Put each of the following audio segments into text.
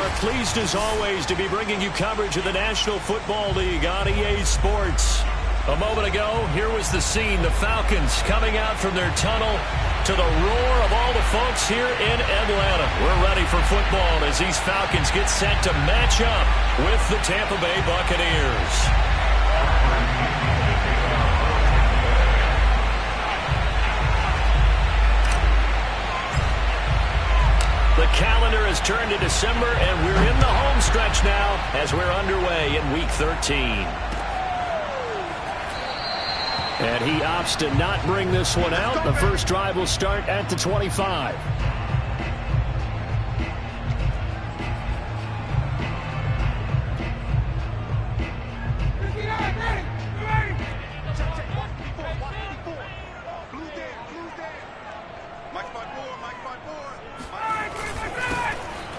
are pleased as always to be bringing you coverage of the National Football League on EA Sports. A moment ago, here was the scene. The Falcons coming out from their tunnel to the roar of all the folks here in Atlanta. We're ready for football as these Falcons get set to match up with the Tampa Bay Buccaneers. The calendar has turned to December, and we're in the home stretch now as we're underway in Week 13. And he opts to not bring this one out. The first drive will start at the 25.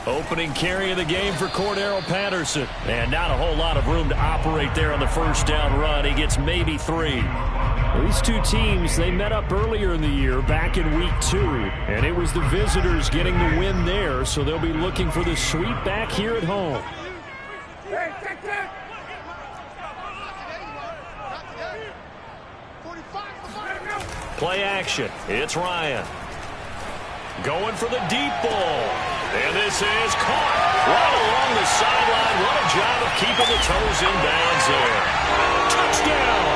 Opening carry of the game for Cordero Patterson. And not a whole lot of room to operate there on the first down run. He gets maybe 3. These two teams, they met up earlier in the year back in Week 2. And it was the visitors getting the win there, so they'll be looking for the sweep back here at home. Play action. It's Ryan. Going for the deep ball. And this is caught right along the sideline. What a job of keeping the toes in bounds there. Touchdown!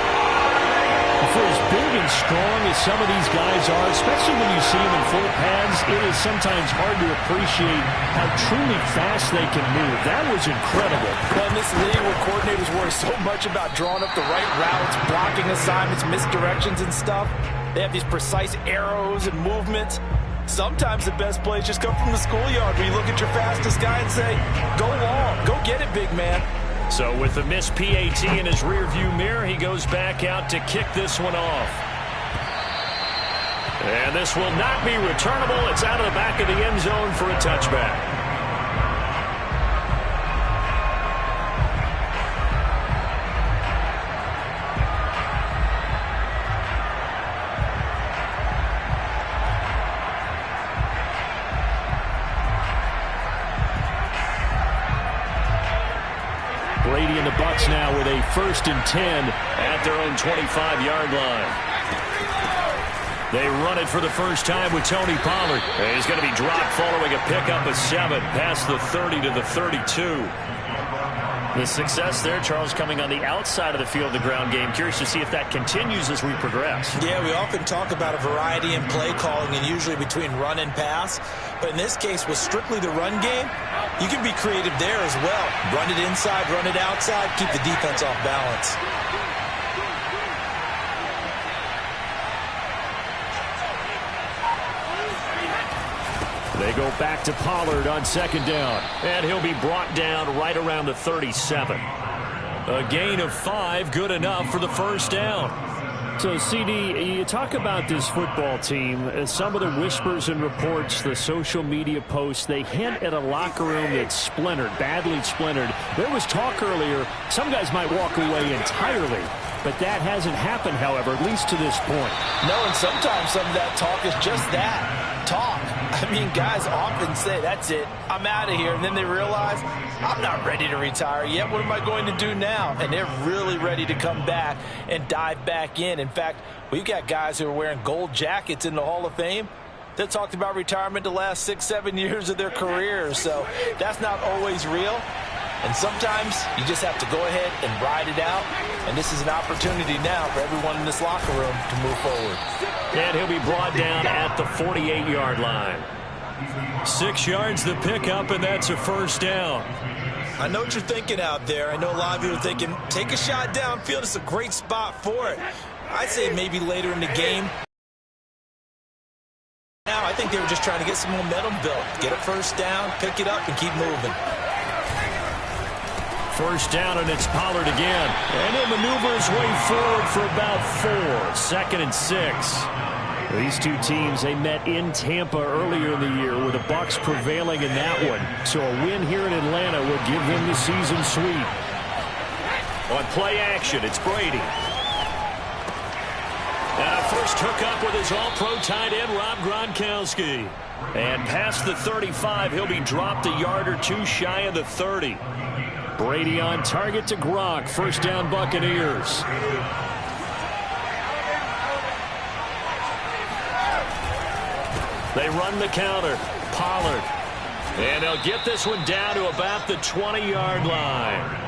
For as big and strong as some of these guys are, especially when you see them in full pads, it is sometimes hard to appreciate how truly fast they can move. That was incredible. Well, in this league where coordinators worry so much about drawing up the right routes, blocking assignments, misdirections and stuff, they have these precise arrows and movements. Sometimes the best plays just come from the schoolyard where you look at your fastest guy and say, go long, go get it, big man. So with the missed PAT in his rearview mirror, he goes back out to kick this one off. And this will not be returnable. It's out of the back of the end zone for a touchback. Brady and the Bucs now with a 1st and 10 at their own 25-yard line. They run it for the first time with Tony Pollard. And he's going to be dropped following a pickup of 7 past the 30 to the 32. The success there, Charles, coming on the outside of the field of the ground game. Curious to see if that continues as we progress. Yeah, we often talk about a variety in play calling and usually between run and pass. But in this case, with strictly the run game, you can be creative there as well. Run it inside, run it outside, keep the defense off balance. They go back to Pollard on 2nd down. And he'll be brought down right around the 37. A gain of 5, good enough for the first down. So, CD, you talk about this football team. Some of the whispers and reports, the social media posts, they hint at a locker room that's splintered, badly splintered. There was talk earlier, some guys might walk away entirely. But that hasn't happened, however, at least to this point. No, and sometimes some of that talk is just that, talk. I mean, guys often say, that's it, I'm out of here. And then they realize, I'm not ready to retire yet. What am I going to do now? And they're really ready to come back and dive back in. In fact, we've got guys who are wearing gold jackets in the Hall of Fame that talked about retirement the last 6-7 years of their careers. So that's not always real. And sometimes you just have to go ahead and ride it out. And this is an opportunity now for everyone in this locker room to move forward. And he'll be brought down at the 48-yard line. 6 yards the pickup, and that's a first down. I know what you're thinking out there. I know a lot of you are thinking, take a shot downfield. It's a great spot for it. I'd say maybe later in the game. Now, I think they were just trying to get some momentum built. Get a first down, pick it up, and keep moving. First down, and it's Pollard again. And he'll maneuver his way forward for about 4. 2nd and 6. These two teams, they met in Tampa earlier in the year with the Bucs prevailing in that one. So a win here in Atlanta will give them the season sweep. On play action, it's Brady. And a first hookup with his all-pro tight end, Rob Gronkowski. And past the 35, he'll be dropped a yard or two shy of the 30. Brady on target to Gronk. First down, Buccaneers. They run the counter. Pollard. And they'll get this one down to about the 20-yard line.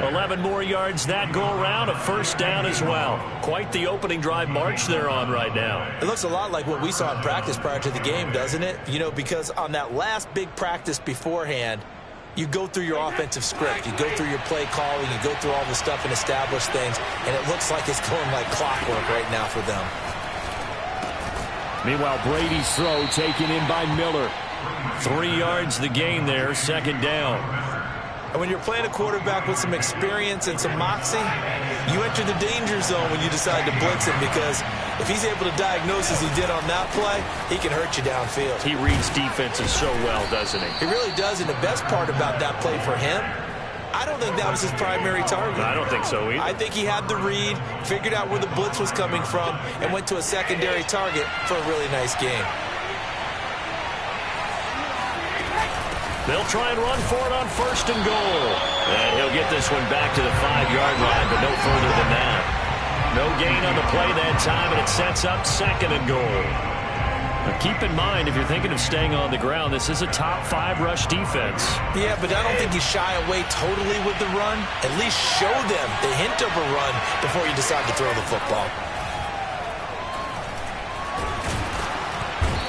11 more yards that go around, a first down as well. Quite the opening drive march they're on right now. It looks a lot like what we saw in practice prior to the game, doesn't it? You know, because on that last big practice beforehand, you go through your offensive script. You go through your play calling. You go through all the stuff and establish things. And it looks like it's going like clockwork right now for them. Meanwhile, Brady's throw taken in by Miller. 3 yards the gain there, second down. And when you're playing a quarterback with some experience and some moxie, you enter the danger zone when you decide to blitz him, because if he's able to diagnose as he did on that play, he can hurt you downfield. He reads defenses so well, doesn't he? He really does, and the best part about that play for him, I don't think that was his primary target. I don't think so either. I think he had the read, figured out where the blitz was coming from, and went to a secondary target for a really nice game. They'll try and run for it on first and goal. And he'll get this one back to the 5-yard line, but no further than that. No gain on the play that time, and it sets up second and goal. Now keep in mind, if you're thinking of staying on the ground, this is a top 5 rush defense. Yeah, but I don't think you shy away totally with the run. At least show them the hint of a run before you decide to throw the football.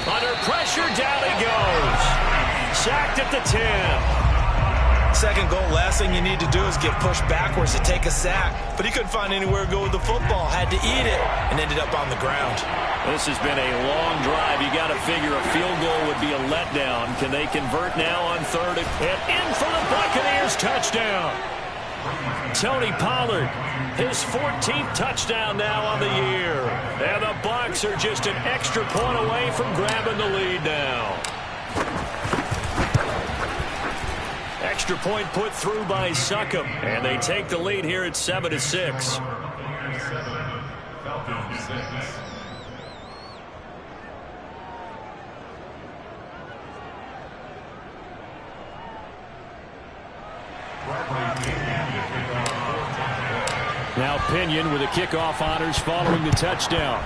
Under pressure, down he goes. Sacked at the 10. Second goal, last thing you need to do is get pushed backwards to take a sack. But he couldn't find anywhere to go with the football. Had to eat it and ended up on the ground. This has been a long drive. You got to figure a field goal would be a letdown. Can they convert now on third? And in for the Buccaneers, touchdown. Tony Pollard, his 14th touchdown now on the year. And the Bucs are just an extra point away from grabbing the lead now. Extra point put through by Succop, and they take the lead here at 7-6. Now Pinion with the kickoff honors following the touchdown.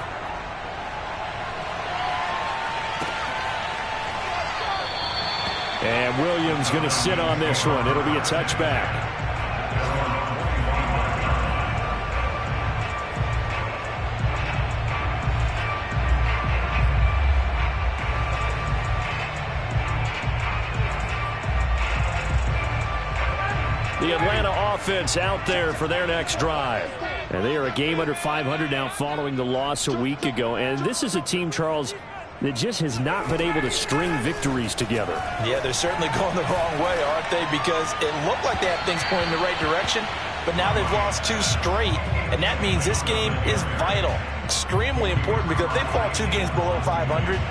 And Williams going to sit on this one. It'll be a touchback. The Atlanta offense out there for their next drive. And they are a game under 500 now following the loss a week ago. And this is a team, Charles, that just has not been able to string victories together. Yeah, they're certainly going the wrong way, aren't they? Because it looked like they had things going in the right direction, but now they've lost 2 straight, and that means this game is vital, extremely important, because if they fall 2 games below 500,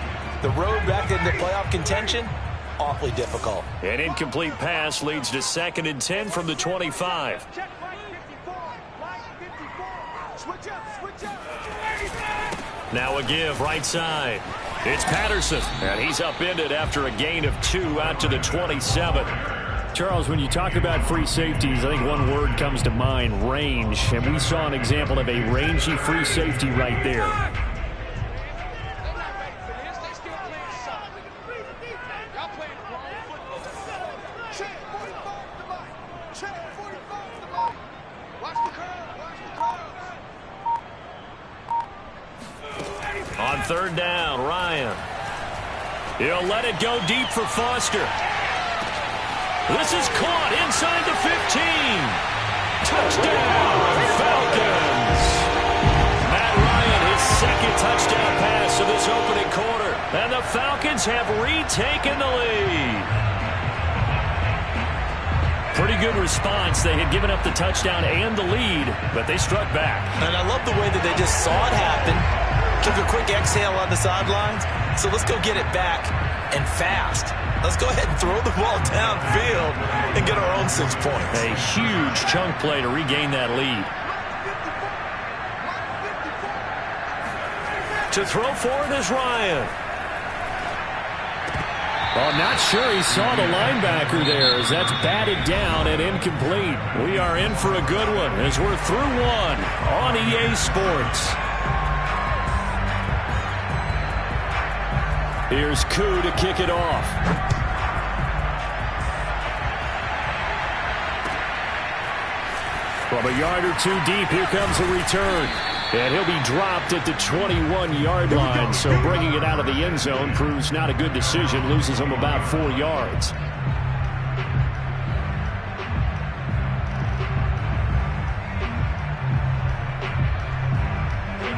the road back into playoff contention, awfully difficult. An incomplete pass leads to 2nd and 10 from the 25. Now a give right side. It's Patterson, and he's upended after a gain of 2 out to the 27. Charles, when you talk about free safeties, I think one word comes to mind, range. And we saw an example of a rangy free safety right there. On third down, Ryan. He'll let it go deep for Foster. This is caught inside the 15. Touchdown, Falcons. Matt Ryan, his 2nd touchdown pass of this opening quarter. And the Falcons have retaken the lead. Pretty good response. They had given up the touchdown and the lead, but they struck back. And I love the way that they just saw it happen. Took a quick exhale on the sidelines. So let's go get it back, and fast. Let's go ahead and throw the ball downfield and get our own 6 points. A huge chunk play to regain that lead. To throw for it is Ryan. Well, I'm not sure he saw the linebacker there as that's batted down and incomplete. We are in for a good one as we're through one on EA Sports. Here's Koo to kick it off. From a yard or two deep, here comes a return. And he'll be dropped at the 21-yard line, so bringing it out of the end zone proves not a good decision, loses him about 4 yards.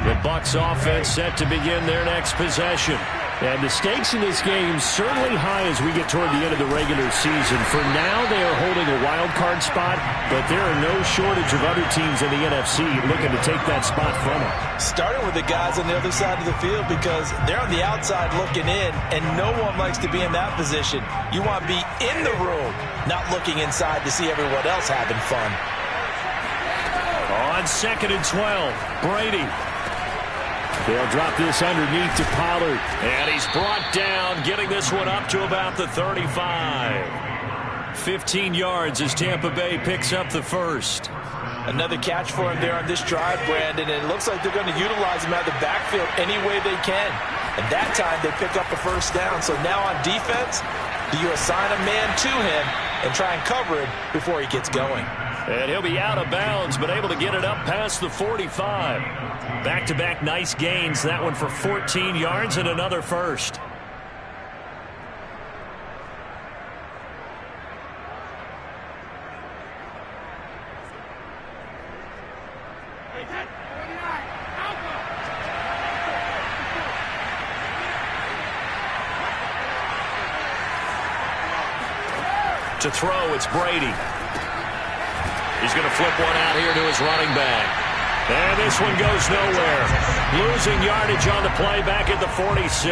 The Bucs offense set to begin their next possession. And the stakes in this game certainly high as we get toward the end of the regular season. For now, they are holding a wild card spot, but there are no shortage of other teams in the NFC looking to take that spot from them. Starting with the guys on the other side of the field because they're on the outside looking in, and no one likes to be in that position. You want to be in the room, not looking inside to see everyone else having fun. On 2nd and 12, Brady. They'll drop this underneath to Pollard. And he's brought down, getting this one up to about the 35. 15 yards as Tampa Bay picks up the first. Another catch for him there on this drive, Brandon, and it looks like they're going to utilize him out of the backfield any way they can. And that time they pick up the first down. So now on defense, do you assign a man to him and try and cover him before he gets going? And he'll be out of bounds, but able to get it up past the 45. Back-to-back nice gains. That one for 14 yards and another first. To throw, it's Brady. He's going to flip one out here to his running back. And this one goes nowhere. Losing yardage on the play back at the 46.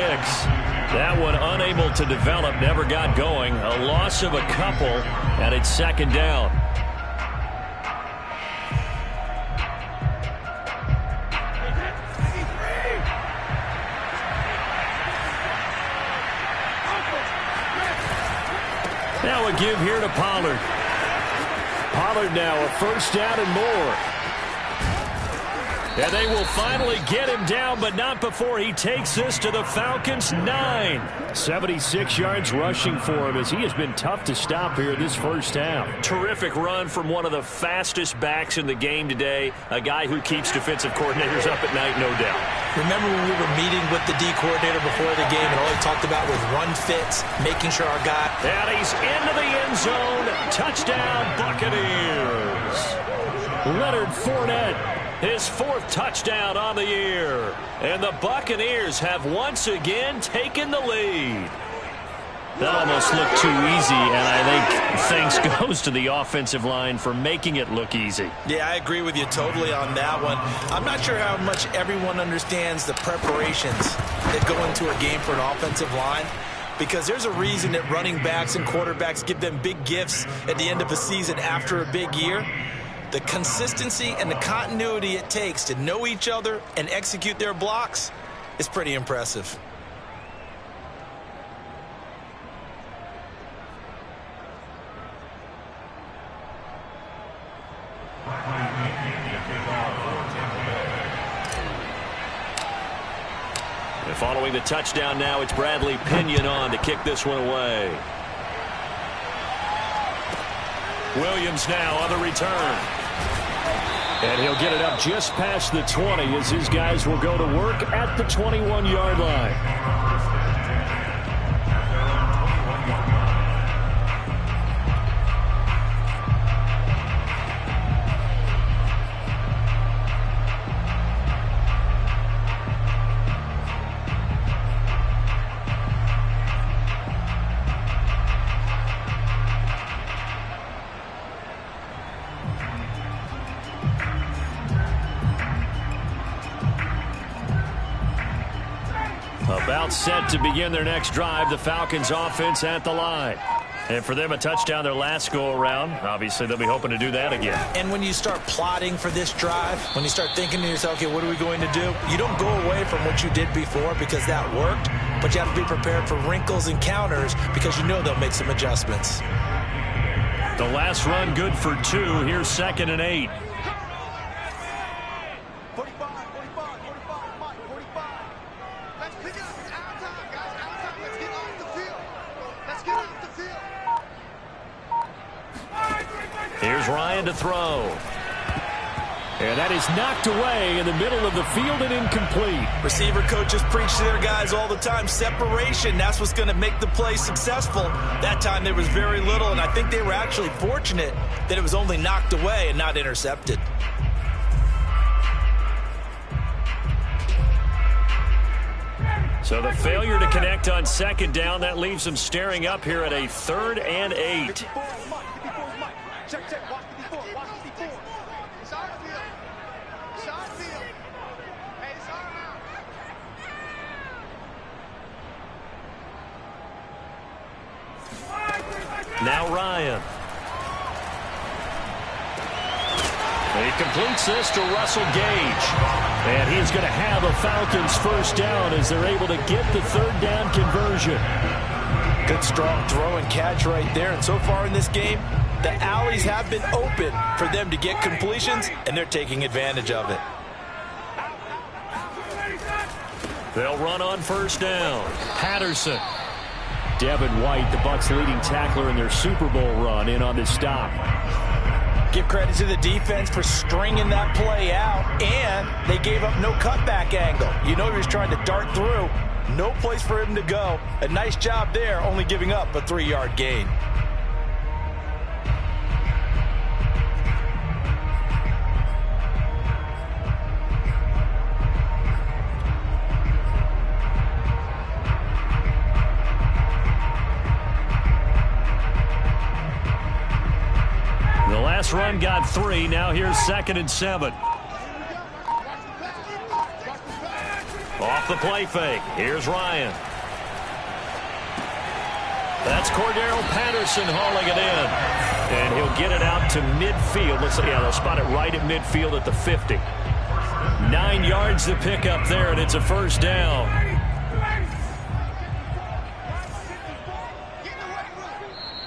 That one unable to develop, never got going. A loss of a couple, and it's 2nd down. Now a give here to Pollard. Pollard now a first down and more. And they will finally get him down, but not before he takes this to the Falcons' 9. 76 yards rushing for him as he has been tough to stop here this first half. Terrific run from one of the fastest backs in the game today. A guy who keeps defensive coordinators up at night, no doubt. Remember when we were meeting with the D coordinator before the game and all he talked about was run fits, making sure our guy... And he's into the end zone. Touchdown, Buccaneers. Leonard Fournette. His 4th touchdown on the year. And the Buccaneers have once again taken the lead. That almost looked too easy, and I think thanks goes to the offensive line for making it look easy. Yeah, I agree with you totally on that one. I'm not sure how much everyone understands the preparations that go into a game for an offensive line, because there's a reason that running backs and quarterbacks give them big gifts at the end of a season after a big year. The consistency and the continuity it takes to know each other and execute their blocks is pretty impressive. And following the touchdown now, it's Bradley Pinion on to kick this one away. Williams now on the return. And he'll get it up just past the 20 as his guys will go to work at the 21-yard line. About set to begin their next drive. The Falcons offense at the line. And for them, a touchdown their last go-around. Obviously, they'll be hoping to do that again. And when you start plotting for this drive, when you start thinking to yourself, okay, what are we going to do? You don't go away from what you did before because that worked, but you have to be prepared for wrinkles and counters because you know they'll make some adjustments. The last run good for 2. Here's 2nd and 8. 45, Mike, 45. Let's pick it up. It's our time, guys. Our time. Let's get off the field. Let's get off the field. Here's Ryan to throw. And that is knocked away in the middle of the field and incomplete. Receiver coaches preach to their guys all the time. Separation, that's what's going to make the play successful. That time there was very little, and I think they were actually fortunate that it was only knocked away and not intercepted. So the failure to connect on 2nd down, that leaves them staring up here at a 3rd and 8. Check. Watch 54. It's our field. It's our field. Hey, it's our house. Now Ryan. He completes this to Russell Gage. And he's going to have a Falcons first down as they're able to get the 3rd down conversion. Good strong throw and catch right there. And so far in this game, the alleys have been open for them to get completions, and they're taking advantage of it. They'll run on first down. Patterson. Devin White, the Bucs' leading tackler in their Super Bowl run, in on this stop. Give credit to the defense for stringing that play out, and they gave up no cutback angle. You know he was trying to dart through. No place for him to go. A nice job there, only giving up a 3-yard gain. The last run got 3. Now here's 2nd and 7. Off the play fake. Here's Ryan. That's Cordero Patterson hauling it in. And he'll get it out to midfield. Let's see, they'll spot it right at midfield at the 50. 9 yards to pick up there, and it's a first down.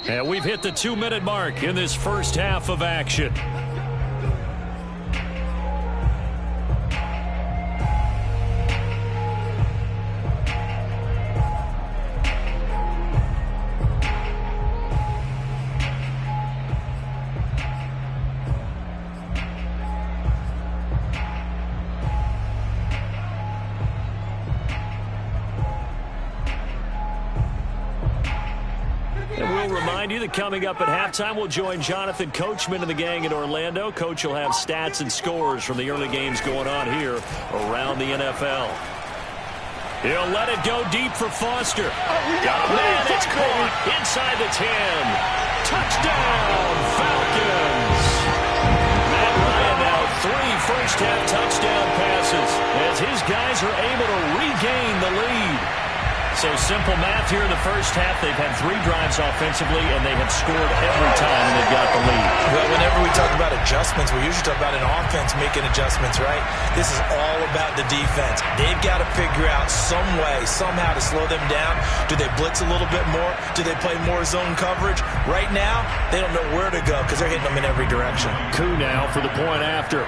And we've hit the 2-minute mark in this first half of action. Coming up at halftime, we'll join Jonathan Coachman and the gang in Orlando. Coach will have stats and scores from the early games going on here around the NFL. He'll let it go deep for Foster. Got a man, it's caught inside the 10. Touchdown, Falcons. Matt Ryan now 3 first-half touchdown passes as his guys are able to regain the lead. So simple math here in the first half. They've had 3 drives offensively, and they have scored every time they've got the lead. Well, whenever we talk about adjustments, we usually talk about an offense making adjustments, right? This is all about the defense. They've got to figure out some way, somehow to slow them down. Do they blitz a little bit more? Do they play more zone coverage? Right now, they don't know where to go because they're hitting them in every direction. Koo now for the point after.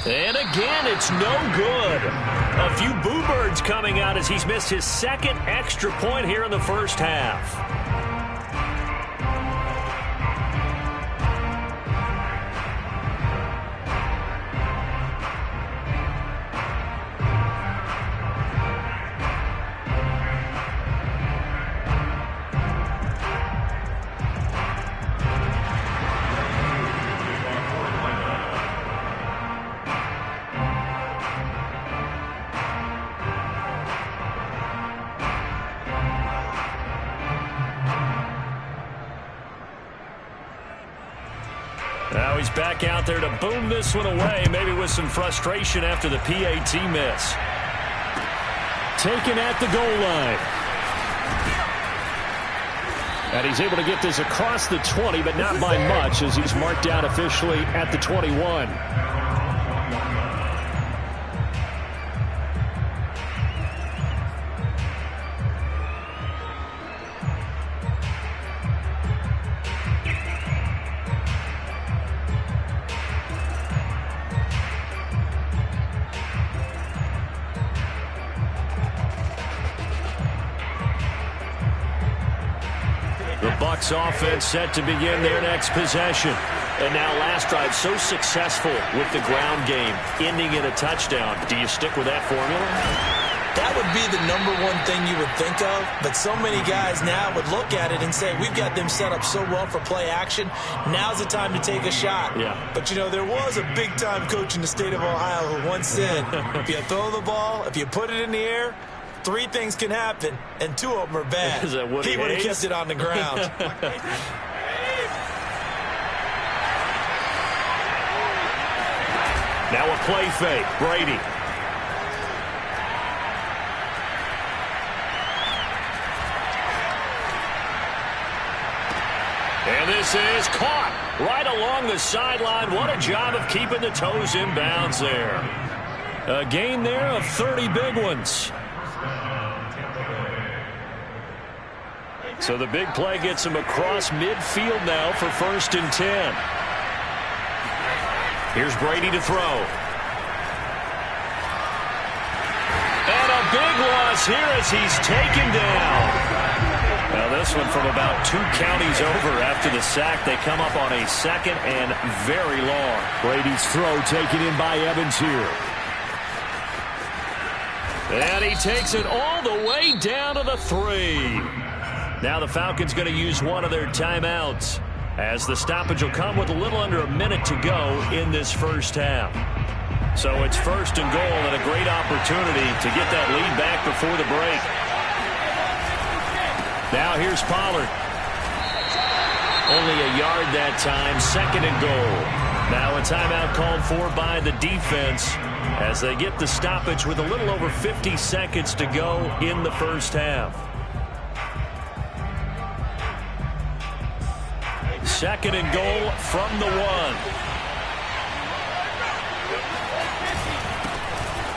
And again, it's no good. A few boo birds coming out as he's missed his 2nd extra point here in the first half. Now he's back out there to boom this one away, maybe with some frustration after the PAT miss. taken at the goal line. And he's able to get this across the 20, but not by much, as he's marked down officially at the 21. The Bucks offense set to begin their next possession. And now last drive so successful with the ground game, ending in a touchdown. Do you stick with that formula? That would be the #1 thing you would think of, but so many guys now would look at it and say, we've got them set up so well for play action. Now's the time to take a shot. Yeah. But, you know, there was a big-time coach in the state of Ohio who once said, if you throw the ball, if you put it in the air, 3 things can happen, and 2 of them are bad. Is that Woody He would have Hayes? kept it on the ground. Now a play fake. Brady. And this is caught right along the sideline. What a job of keeping the toes in bounds there. A gain there of 30 big ones. So the big play gets him across midfield now for 1st and 10. Here's Brady to throw. And a big loss here as he's taken down. Now this one from about 2 counties over after the sack. They come up on a 2nd and very long. Brady's throw taken in by Evans here. And he takes it all the way down to the 3. Now the Falcons going to use one of their timeouts, as the stoppage will come with a little under a minute to go in this first half. So it's 1st and goal and a great opportunity to get that lead back before the break. Now here's Pollard. Only a yard that time, 2nd and goal. Now a timeout called for by the defense as they get the stoppage with a little over 50 seconds to go in the first half. 2nd and goal from the 1.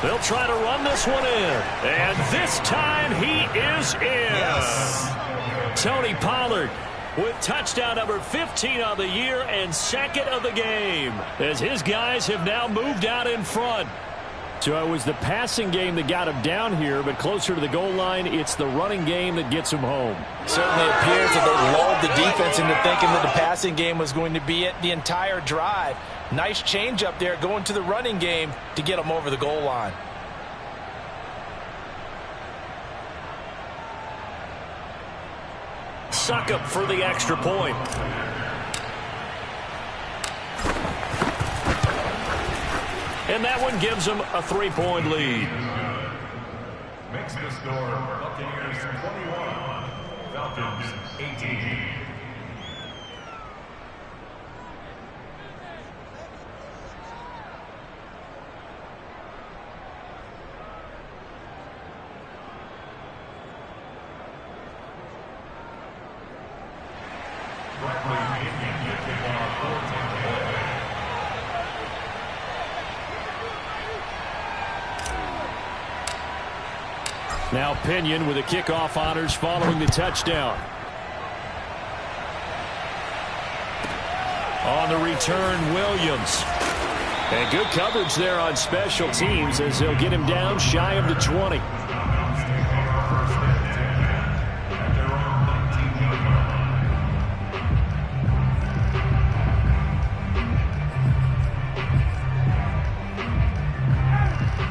They'll try to run this one in. And this time he is in. Yes. Tony Pollard with touchdown number 15 on the year and 2nd of the game, as his guys have now moved out in front. So it was the passing game that got him down here, but closer to the goal line, it's the running game that gets him home. Certainly appears that they lulled the defense into thinking that the passing game was going to be it the entire drive. Nice change up there going to the running game to get them over the goal line. Suckup for the extra point. And that one gives them a 3-point lead. Makes the score Buccaneers 21, Falcons 18. Now Pinion with the kickoff honors following the touchdown. On the return, Williams. And good coverage there on special teams as they'll get him down shy of the 20.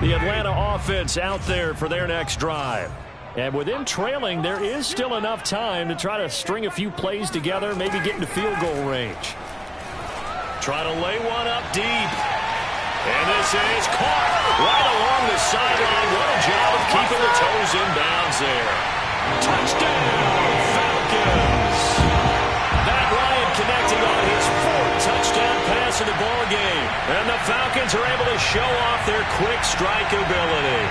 The Atlanta offense out there for their next drive. And with them trailing, there is still enough time to try to string a few plays together, maybe get into field goal range. Try to lay one up deep. And this is caught right along the sideline. What a job of keeping the toes in bounds there. Touchdown, Falcons. Matt Ryan connecting on his 4th touchdown pass in the ball game. And the Falcons are able to show off their quick strike ability.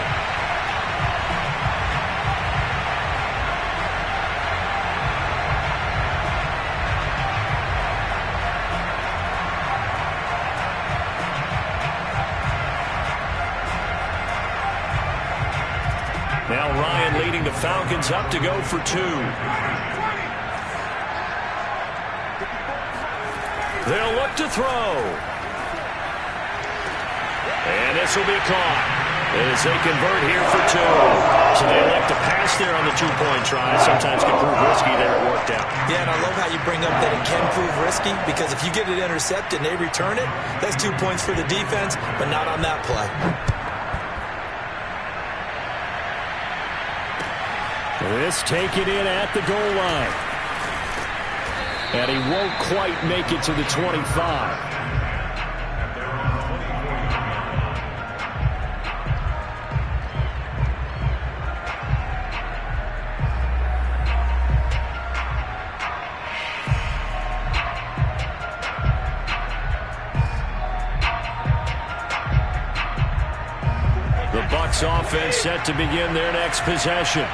Falcons up to go for 2. They'll look to throw. And this will be caught as they convert here for 2. So they elect to pass there on the 2-point try. Sometimes can prove risky there. It worked out. Yeah, and I love how you bring up that it can prove risky, because if you get it intercepted and they return it, that's 2 points for the defense, but not on that play. This taken in at the goal line. And he won't quite make it to the 25. Offense set to begin their next possession.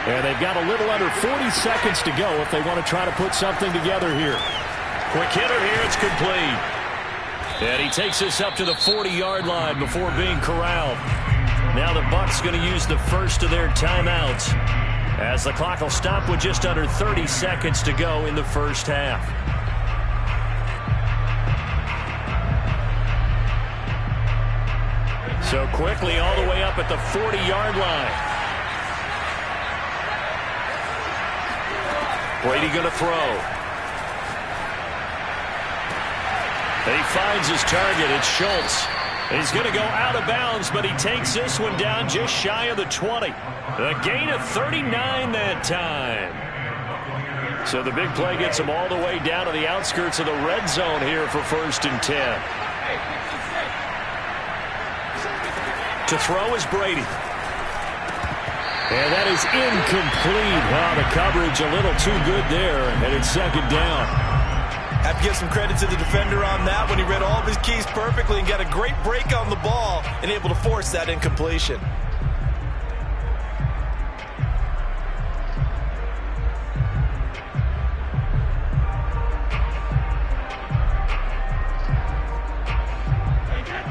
And they've got a little under 40 seconds to go if they want to try to put something together here. Quick hitter here, it's complete. And he takes this up to the 40-yard line before being corralled. Now the Bucs going to use the first of their timeouts, as the clock will stop with just under 30 seconds to go in the first half. So quickly all the way up at the 40-yard line. Brady going to throw. He finds his target. It's Schultz. He's going to go out of bounds, but he takes this one down just shy of the 20. A gain of 39 that time. So the big play gets him all the way down to the outskirts of the red zone here for 1st and 10. To throw is Brady. And that is incomplete. Wow, the coverage a little too good there, and it's 2nd down. Have to give some credit to the defender on that when he read all of his keys perfectly and got a great break on the ball and able to force that incompletion.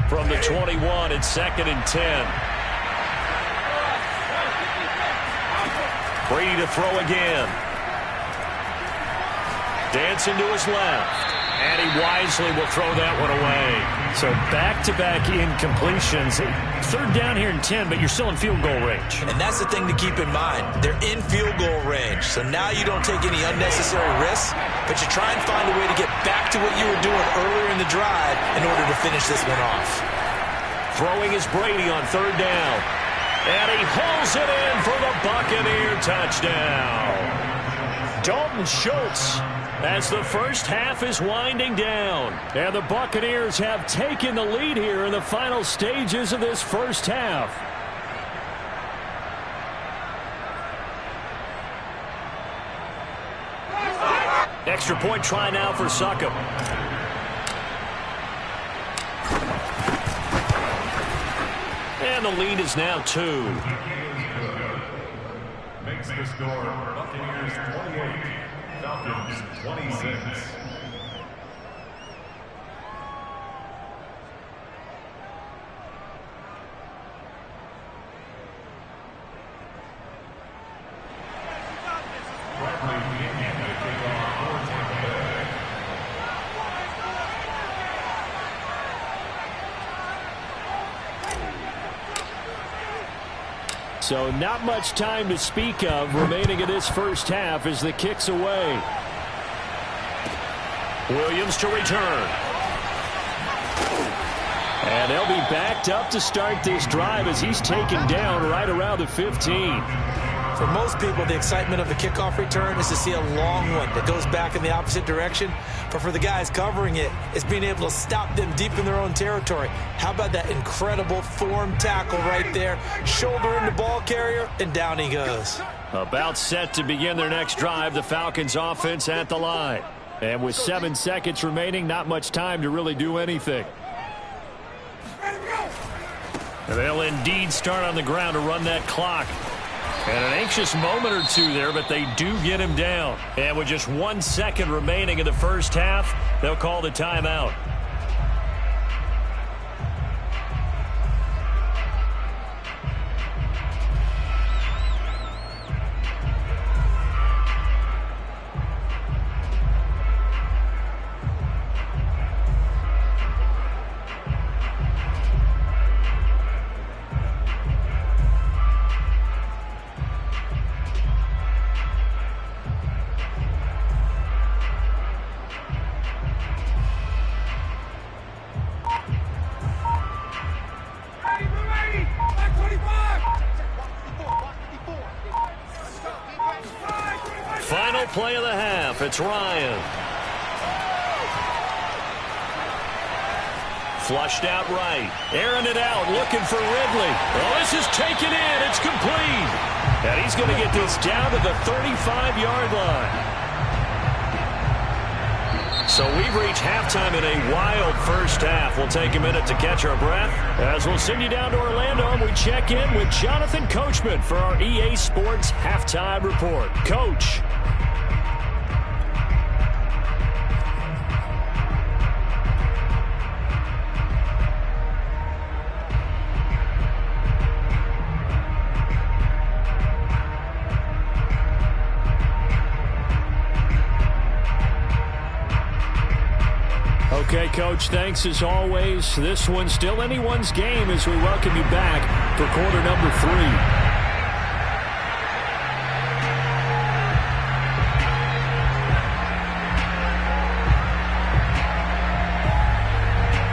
From the 21, it's 2nd and 10. Brady to throw again. Dancing to his left. And he wisely will throw that one away. So back-to-back incompletions. 3rd down here and 10, but you're still in field goal range. And that's the thing to keep in mind. They're in field goal range. So now you don't take any unnecessary risks, but you try and find a way to get back to what you were doing earlier in the drive in order to finish this one off. Throwing is Brady on 3rd down. And he pulls it in for the Buccaneer touchdown. Dalton Schultz, as the first half is winding down. And the Buccaneers have taken the lead here in the final stages of this first half. Extra point try now for Succop. And the lead is now 2. Makes the score Buccaneers 28, Falcons 26. So not much time to speak of remaining in this first half as the kick's away. Williams to return. And they'll be backed up to start this drive as he's taken down right around the 15. For most people, the excitement of the kickoff return is to see a long one that goes back in the opposite direction. But for the guys covering it, it's being able to stop them deep in their own territory. How about that incredible form tackle right there? Shoulder in the ball carrier, and down he goes. About set to begin their next drive, the Falcons offense at the line. And with 7 seconds remaining, not much time to really do anything. And they'll indeed start on the ground to run that clock. And an anxious moment or two there, but they do get him down. And with just 1 second remaining in the first half, they'll call the timeout. Final play of the half. It's Ryan. Flushed out right. Airing it out, looking for Ridley. Oh, this is taken in. It's complete. And he's going to get this down to the 35-yard line. So we've reached halftime in a wild first half. We'll take a minute to catch our breath as we'll send you down to Orlando and we check in with Jonathan Coachman for our EA Sports Halftime Report. Coach. Okay, Coach, thanks as always. This one's still anyone's game as we welcome you back for quarter number 3.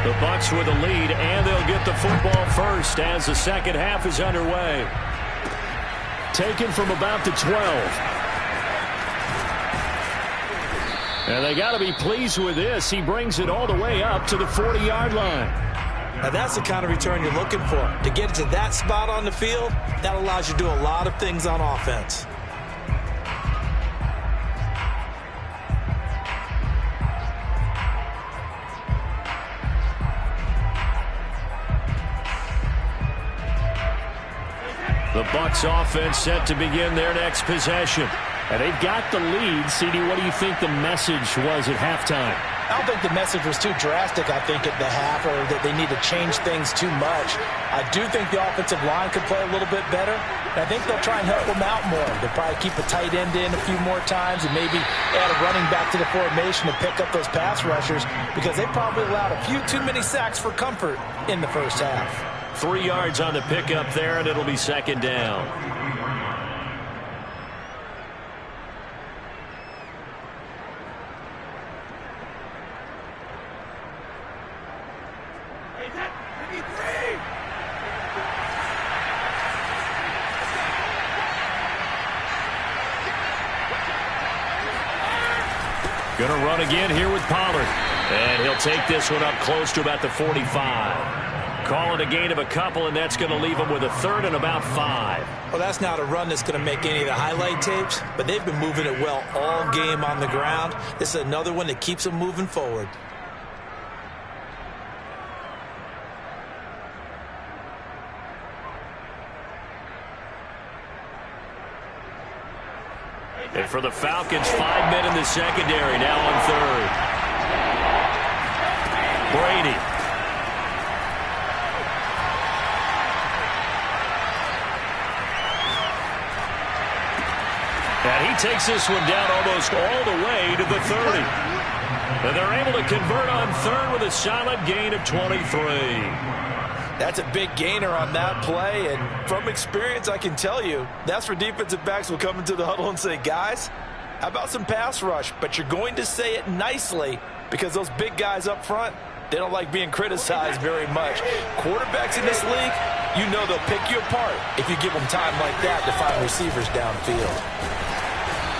The Bucs with a lead, and they'll get the football first as the second half is underway. Taken from about the 12. And they got to be pleased with this. He brings it all the way up to the 40-yard line. Now that's the kind of return you're looking for. To get to that spot on the field, that allows you to do a lot of things on offense. The Bucs offense set to begin their next possession. And they've got the lead. CD, what do you think the message was at halftime? I don't think the message was too drastic, I think, at the half, or that they need to change things too much. I do think the offensive line could play a little bit better. And I think they'll try and help them out more. They'll probably keep a tight end in a few more times and maybe add a running back to the formation to pick up those pass rushers because they probably allowed a few too many sacks for comfort in the first half. 3 yards on the pickup there, and it'll be second down. Going to run again here with Pollard. And he'll take this one up close to about the 45. Call it a gain of a couple, and that's going to leave him with a third and about 5. Well, that's not a run that's going to make any of the highlight tapes, but they've been moving it well all game on the ground. This is another one that keeps them moving forward. And for the Falcons, 5 men in the secondary, now on third. Brady. And he takes this one down almost all the way to the 30. And they're able to convert on third with a solid gain of 23. That's a big gainer on that play, and from experience, I can tell you, that's where defensive backs will come into the huddle and say, guys, how about some pass rush? But you're going to say it nicely because those big guys up front, they don't like being criticized very much. Quarterbacks in this league, you know they'll pick you apart if you give them time like that to find receivers downfield.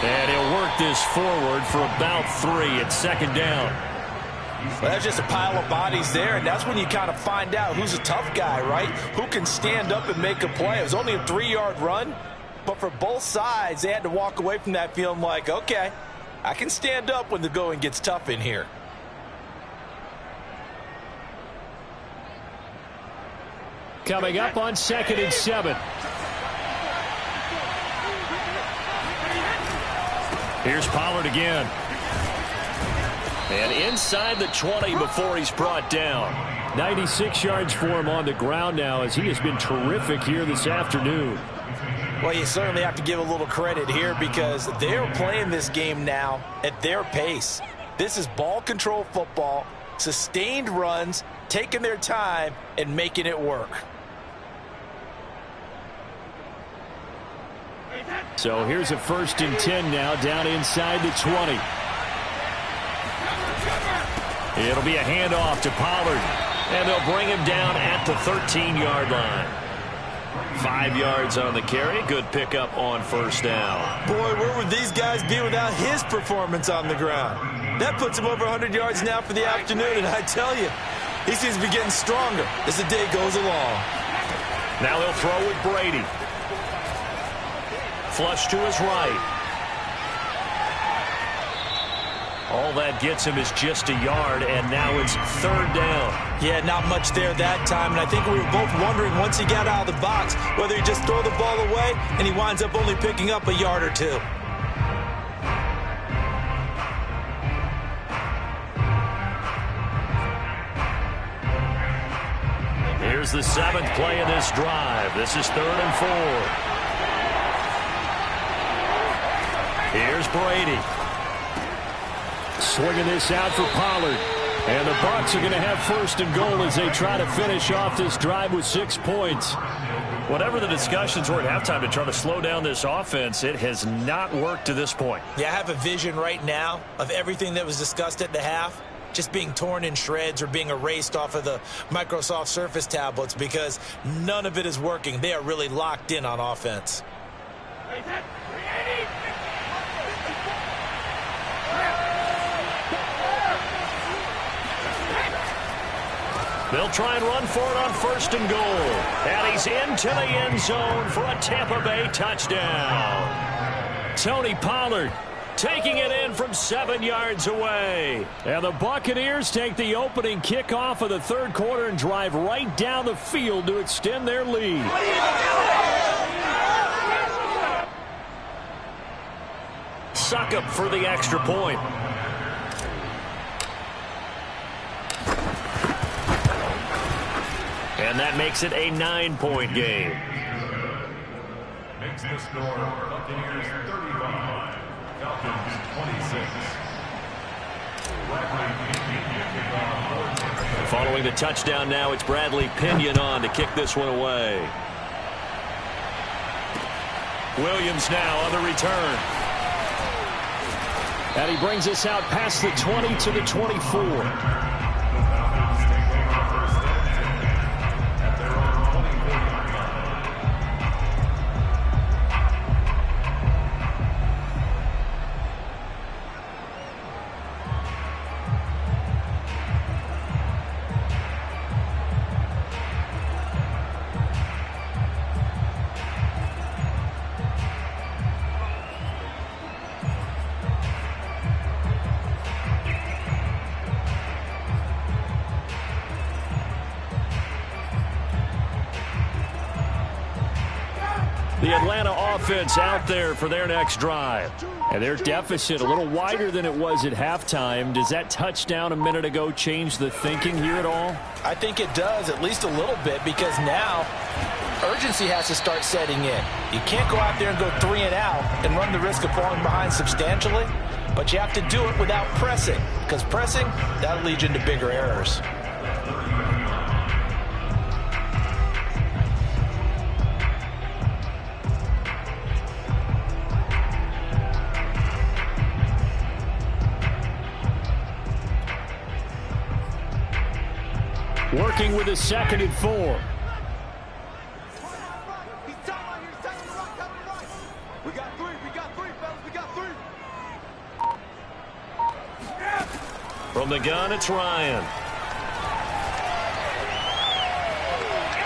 And he'll work this forward for about 3 at second down. Well, that's just a pile of bodies there, and that's when you kind of find out who's a tough guy, right? Who can stand up and make a play. It was only a 3-yard run, but for both sides, they had to walk away from that feeling like, okay, I can stand up when the going gets tough in here. Coming up on 2nd and 7. Here's Pollard again. And inside the 20 before he's brought down. 96 yards for him on the ground now as he has been terrific here this afternoon. Well, you certainly have to give a little credit here because they're playing this game now at their pace. This is ball control football, sustained runs, taking their time and making it work. So here's a 1st and 10 now down inside the 20. It'll be a handoff to Pollard, and they'll bring him down at the 13-yard line. 5 yards on the carry. Good pickup on first down. Boy, where would these guys be without his performance on the ground? That puts him over 100 yards now for the afternoon, and I tell you, he seems to be getting stronger as the day goes along. Now he'll throw with Brady. Flush to his right. All that gets him is just a yard, and now it's third down. Yeah, not much there that time, and I think we were both wondering once he got out of the box whether he'd just throw the ball away and he winds up only picking up a yard or two. Here's the 7th play of this drive. This is 3rd and 4. Here's Brady. Swinging this out for Pollard. And the Bucs are going to have 1st and goal as they try to finish off this drive with 6 points. Whatever the discussions were at halftime to try to slow down this offense, it has not worked to this point. Yeah, I have a vision right now of everything that was discussed at the half just being torn in shreds or being erased off of the Microsoft Surface tablets because none of it is working. They are really locked in on offense. They'll try and run for it on 1st and goal. And he's into the end zone for a Tampa Bay touchdown. Tony Pollard taking it in from 7 yards away. And the Buccaneers take the opening kickoff of the 3rd quarter and drive right down the field to extend their lead. Succop for the extra point. And that makes it a 9-point game. Makes the score Buccaneers 35, Falcons 26. Following the touchdown now, it's Bradley Pinion on to kick this one away. Williams now on the return. And he brings us out past the 20 to the 24. The Atlanta offense out there for their next drive. And their deficit a little wider than it was at halftime. Does that touchdown a minute ago change the thinking here at all? I think it does, at least a little bit, because now urgency has to start setting in. You can't go out there and go 3 and out and run the risk of falling behind substantially, but you have to do it without pressing, because pressing, that'll lead you into bigger errors. Working with a 2nd and 4. We got three, fellas, we got 3. From the gun, it's Ryan.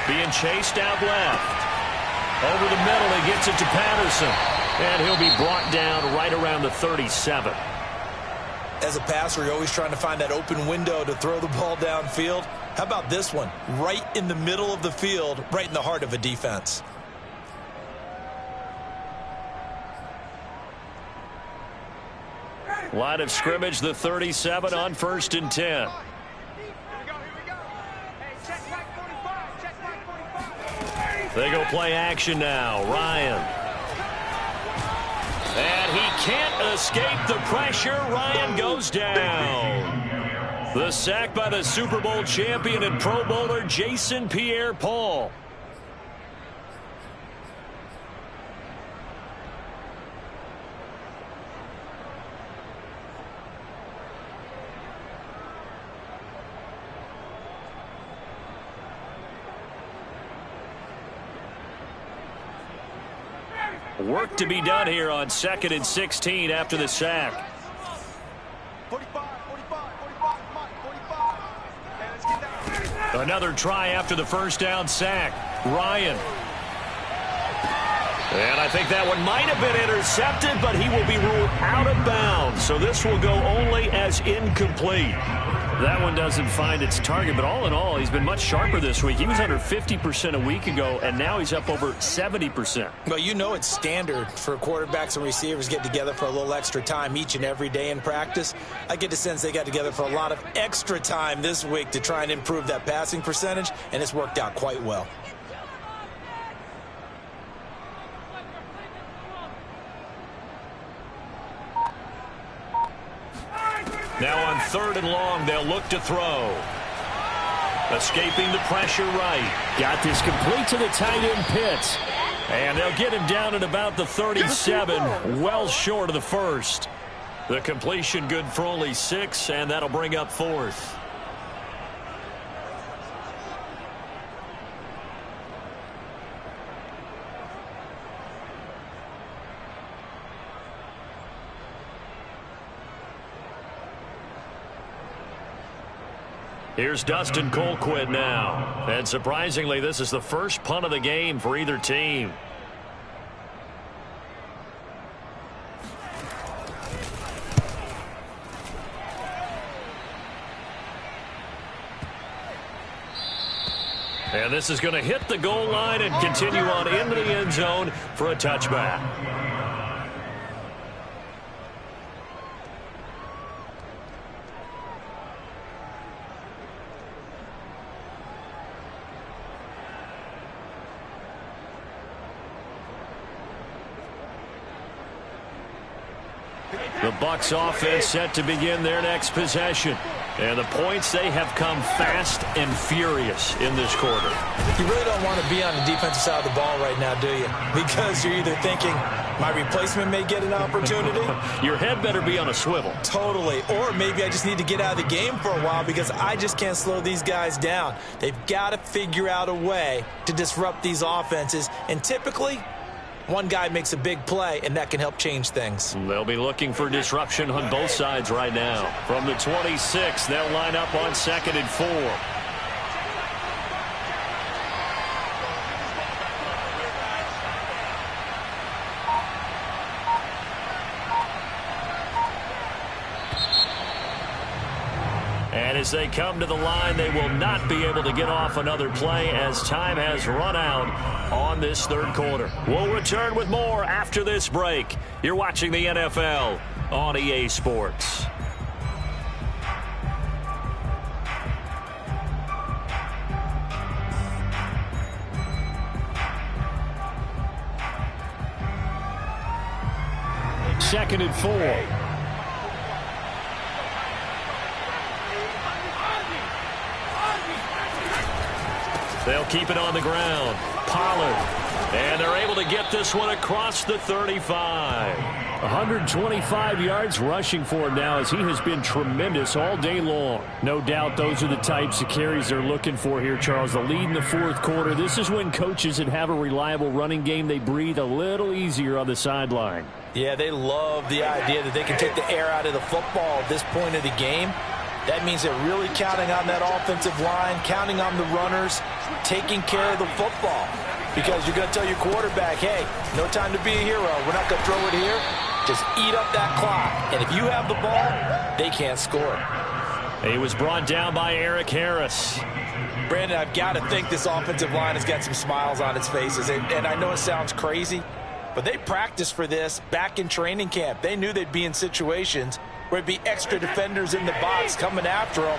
Being chased out left. Over the middle, he gets it to Patterson. And he'll be brought down right around the 37. As a passer, you're always trying to find that open window to throw the ball downfield. How about this one? Right in the middle of the field, right in the heart of a defense. Line of scrimmage, the 37 on 1st and 10. Here we go. Hey, check back 45, check back 45. They go play action now. Ryan. And he can't escape the pressure. Ryan goes down. The sack by the Super Bowl champion and Pro Bowler Jason Pierre-Paul. Work to be done here on 2nd and 16 after the sack. 45, 45, 45, Mike, 45. Okay, let's get down. Another try after the first down sack. Ryan. And I think that one might have been intercepted, but he will be ruled out of bounds. So this will go only as incomplete. That one doesn't find its target, but all in all, he's been much sharper this week. He was under 50% a week ago, and now he's up over 70%. Well, you know it's standard for quarterbacks and receivers get together for a little extra time each and every day in practice. I get the sense they got together for a lot of extra time this week to try and improve that passing percentage, and it's worked out quite well. Now on 3rd and long, they'll look to throw. Escaping the pressure right. Got this complete to the tight end Pitts. And they'll get him down at about the 37, well short of the first. The completion good for only 6, and that'll bring up 4th. Here's Dustin Colquitt now. And surprisingly, this is the first punt of the game for either team. And this is going to hit the goal line and continue on into the end zone for a touchback. The Bucs offense set to begin their next possession. And the points, they have come fast and furious in this quarter. You really don't want to be on the defensive side of the ball right now, do you? Because you're either thinking, my replacement may get an opportunity. Your head better be on a swivel. Totally. Or maybe I just need to get out of the game for a while because I just can't slow these guys down. They've got to figure out a way to disrupt these offenses. And typically, one guy makes a big play, and that can help change things. They'll be looking for disruption on both sides right now. From the 26, they'll line up on 2nd and 4. And as they come to the line, they will not be able to get off another play as time has run out on this 3rd quarter. We'll return with more after this break. You're watching the NFL on EA Sports. Second and 4. They'll keep it on the ground. Pollard. And they're able to get this one across the 35. 125 yards rushing for him now as he has been tremendous all day long. No doubt those are the types of carries they're looking for here, Charles. The lead in the 4th quarter. This is when coaches that have a reliable running game, they breathe a little easier on the sideline. Yeah, they love the idea that they can take the air out of the football at this point of the game. That means they're really counting on that offensive line, counting on the runners, taking care of the football. Because you're going to tell your quarterback, hey, no time to be a hero. We're not going to throw it here. Just eat up that clock. And if you have the ball, they can't score. He was brought down by Eric Harris. Brandon, I've got to think this offensive line has got some smiles on its faces. And I know it sounds crazy, but they practiced for this back in training camp. They knew they'd be in situations where it'd be extra defenders in the box coming after them,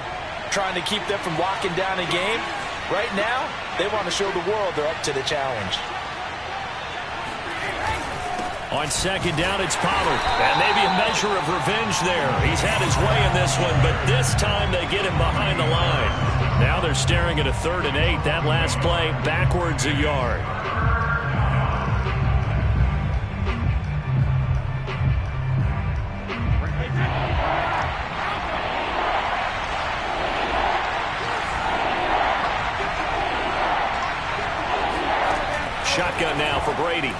trying to keep them from locking down a game. Right now, they want to show the world they're up to the challenge. On 2nd down, it's Pollard. And maybe a measure of revenge there. He's had his way in this one, but this time they get him behind the line. Now they're staring at a 3rd and 8. That last play, backwards a yard. Shotgun now for Brady.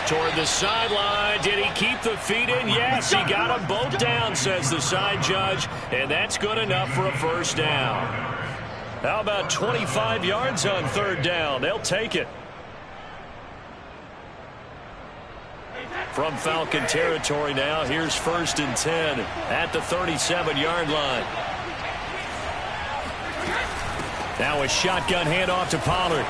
toward the sideline. Did he keep the feet in? Yes, he got them both down, says the side judge, and that's good enough for a first down. How about 25 yards on third down? They'll take it. From Falcon territory now, here's 1st and 10 at the 37-yard line. Now a shotgun handoff to Pollard.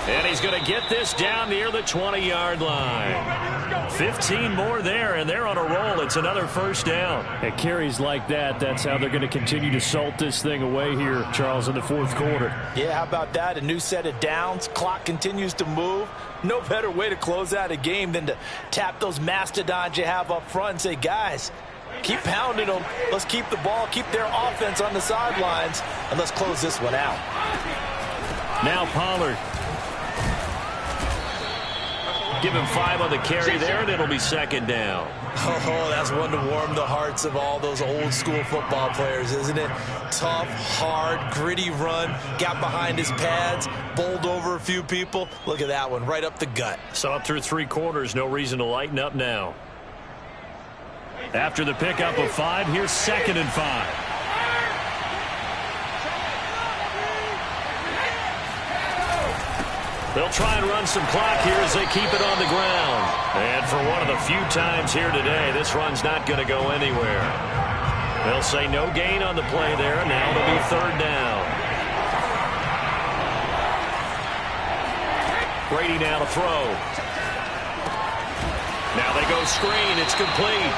And he's going to get this down near the 20-yard line. 15 more there, and they're on a roll. It's another first down. At carries like that, that's how they're going to continue to salt this thing away here, Charles, in the fourth quarter. Yeah, how about that? A new set of downs. Clock continues to move. No better way to close out a game than to tap those mastodons you have up front and say, guys, keep pounding them. Let's keep the ball, keep their offense on the sidelines, and let's close this one out. Now Pollard. Give him 5 on the carry there, and it'll be second down. Oh, that's one to warm the hearts of all those old school football players, isn't it? Tough, hard, gritty run, got behind his pads, bowled over a few people. Look at that one, right up the gut. So up through 3 quarters, no reason to lighten up now. After the pickup of 5, here's 2nd and 5. They'll try and run some clock here as they keep it on the ground. And for one of the few times here today, this run's not going to go anywhere. They'll say no gain on the play there. Now it'll be third down. Brady now to throw. Now they go screen. It's complete.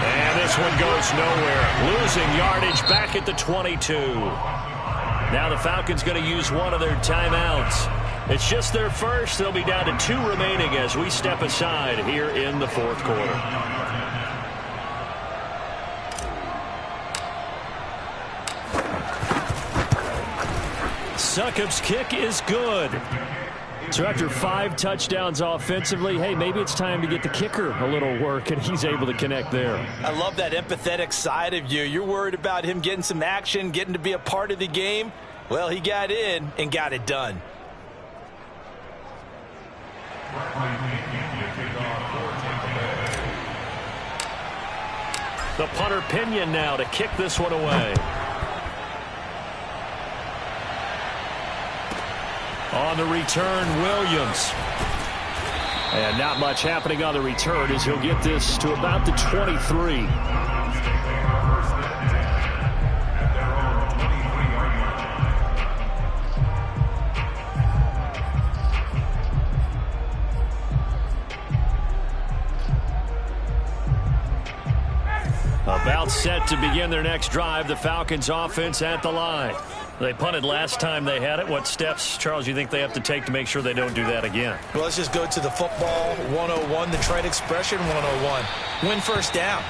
And this one goes nowhere. Losing yardage back at the 22. Now the Falcons going to use one of their timeouts. It's just their first. They'll be down to 2 remaining as we step aside here in the fourth quarter. Succop's kick is good. So after 5 touchdowns offensively, hey, maybe it's time to get the kicker a little work, and he's able to connect there. I love that empathetic side of you. You're worried about him getting some action, getting to be a part of the game. Well, he got in and got it done. The punter Pinion now to kick this one away. On the return, Williams. And not much happening on the return as he'll get this to about the 23. About set to begin their next drive. The Falcons offense at the line. They punted last time they had it. What steps, Charles, you think they have to take to make sure they don't do that again? Well, let's just go to the football 101, the trade expression 101. Win first down.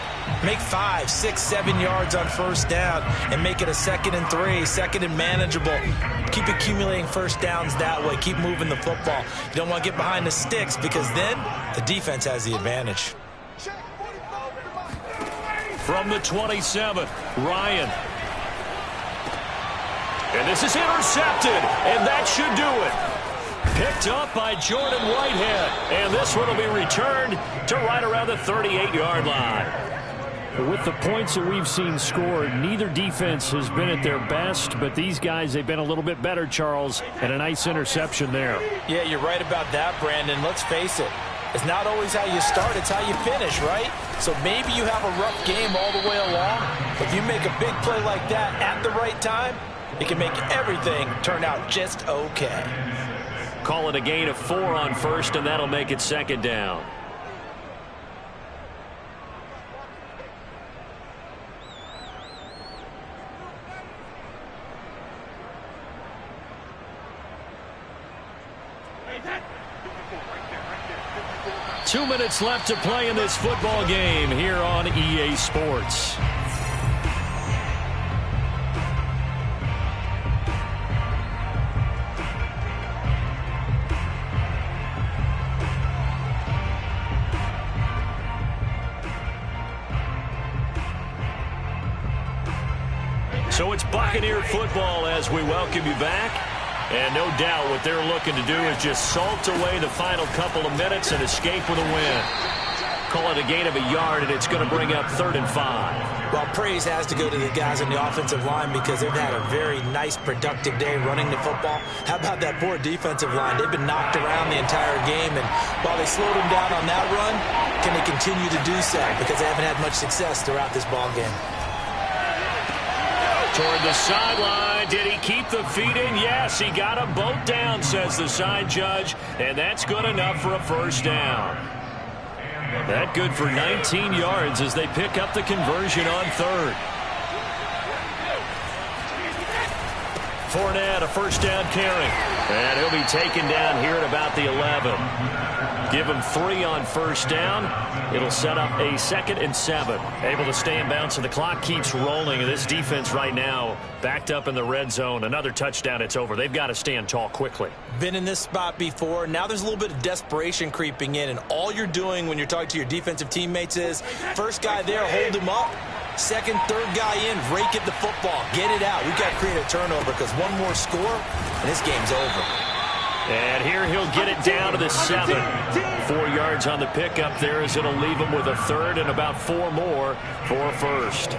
Make 5, 6, 7 yards on first down and make it a 2nd and 3, 2nd and manageable. Keep accumulating first downs that way. Keep moving the football. You don't want to get behind the sticks because then the defense has the advantage. From the 27, Ryan. And this is intercepted, and that should do it. Picked up by Jordan Whitehead, and this one will be returned to right around the 38-yard line. With the points that we've seen scored, neither defense has been at their best, but these guys, they've been a little bit better, Charles, and a nice interception there. Yeah, you're right about that, Brandon. Let's face it. It's not always how you start, it's how you finish, right? So maybe you have a rough game all the way along, but if you make a big play like that at the right time, it can make everything turn out just okay. Call it a gain of 4 on first, and that'll make it 2nd down. Two minutes left to play in this football game here on EA Sports. So it's Buccaneer football as we welcome you back. And no doubt what they're looking to do is just salt away the final couple of minutes and escape with a win. Call it a gain of a yard, and it's going to bring up 3rd and 5. Well, praise has to go to the guys on the offensive line because they've had a very nice, productive day running the football. How about that poor defensive line? They've been knocked around the entire game, and while they slowed them down on that run, can they continue to do so? Because they haven't had much success throughout this ball game. Toward the sideline. Did he keep the feet in? Yes, he got them both down, says the side judge, and that's good enough for a first down. That good for 19 yards as they pick up the conversion on 3rd. Fournette, a first down carry. And he'll be taken down here at about the 11. Give him 3 on first down. It'll set up a 2nd and 7. Able to stay in bounds, and the clock keeps rolling. This defense right now backed up in the red zone. Another touchdown, it's over. They've got to stand tall quickly. Been in this spot before. Now there's a little bit of desperation creeping in, and all you're doing when you're talking to your defensive teammates is first guy there, hold him up. Second, third guy in, rake at the football. Get it out. We've got to create a turnover because one more score, and this game's over. And here he'll get it down to the 7. 4 yards on the pickup there as it'll leave him with a 3rd and about 4 more for a first.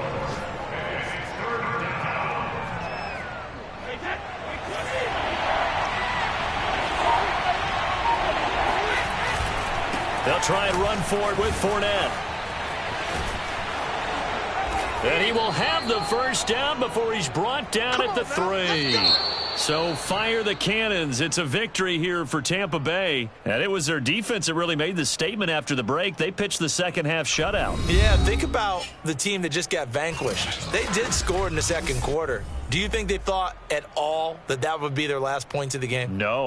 They'll try and run for it with Fournette. And he will have the first down before he's brought down at the 3. So fire the cannons. It's a victory here for Tampa Bay. And it was their defense that really made the statement after the break. They pitched the second half shutout. Yeah, think about the team that just got vanquished. They did score in the second quarter. Do you think they thought at all that that would be their last points of the game? No.